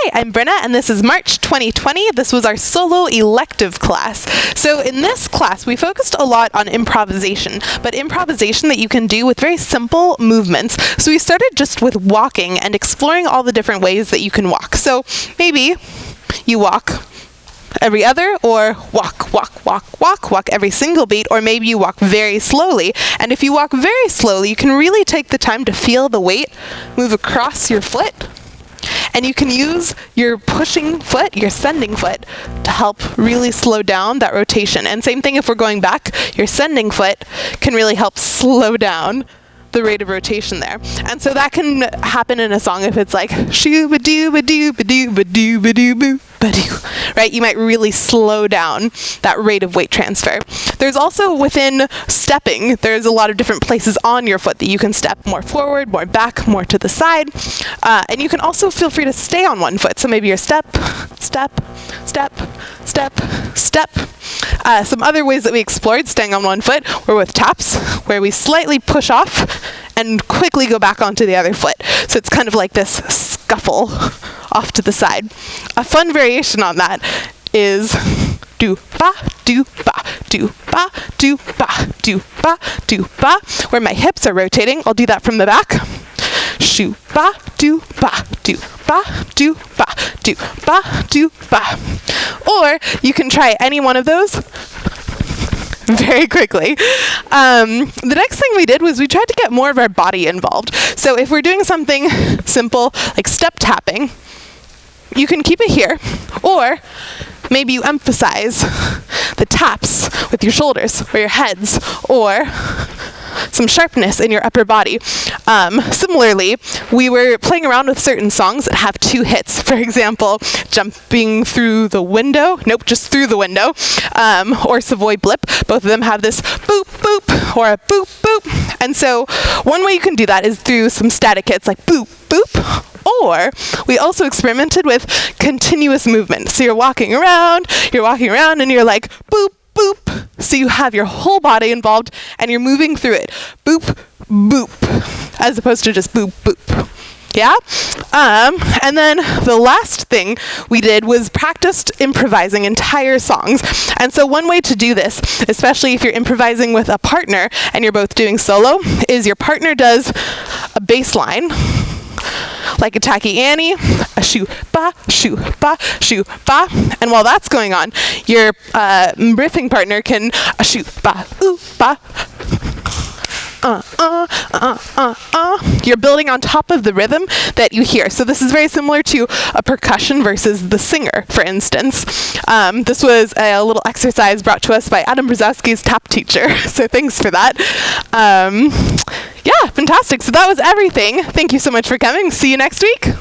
Hi, I'm Brynna, and this is March 2020. This was our solo elective class. So in this class, we focused a lot on improvisation, but improvisation that you can do with very simple movements. So we started just with walking and exploring all the different ways that you can walk. So maybe you walk every other, or walk every single beat, or maybe you walk very slowly. And if you walk very slowly, you can really take the time to feel the weight move across your foot. And you can use your pushing foot, your sending foot, to help really slow down that rotation. And same thing if we're going back, your sending foot can really help slow down the rate of rotation there. And so that can happen in a song if it's like shoo-ba-doo-ba-doo-ba-doo-ba-doo-ba-doo-boo, right? You might really slow down that rate of weight transfer. There's also within stepping, there's a lot of different places on your foot that you can step more forward, more back, more to the side. And you can also feel free to stay on one foot. So maybe you're step, step, step, step, step. Some other ways that we explored staying on one foot were with taps, where we slightly push off and quickly go back onto the other foot. So it's kind of like this scuffle off to the side. A fun variation on that is do ba, do ba, do ba, do ba, do ba, do ba, where my hips are rotating. I'll do that from the back. Shoo ba, do ba, do ba, do ba, do ba, do ba. Or you can try any one of those very quickly. The next thing we did was we tried to get more of our body involved. So if we're doing something simple like step tapping, you can keep it here, or maybe you emphasize the taps with your shoulders or your heads, or some sharpness in your upper body. Similarly, we were playing around with certain songs that have two hits. For example, Jumping Through the Window, nope, just Through the Window, or Savoy Blip. Both of them have this boop, boop, or a boop, boop. And so one way you can do that is through some static hits like boop, boop. Or we also experimented with continuous movement. So you're walking around, and you're like boop, boop. So you have your whole body involved and you're moving through it. Boop, boop, as opposed to just boop, boop. Yeah? And then the last thing we did was practiced improvising entire songs. And so one way to do this, especially if you're improvising with a partner and you're both doing solo, is your partner does a bass line, like a Tacky Annie, a shoo ba, shoo ba, shoo ba. And while that's going on, your riffing partner can a shoo ba, ooh ba. You're building on top of the rhythm that you hear. So this is very similar to a percussion versus the singer, for instance. This was a little exercise brought to us by Adam Brzezowski's tap teacher. So thanks for that. Yeah, fantastic. So that was everything. Thank you so much for coming. See you next week.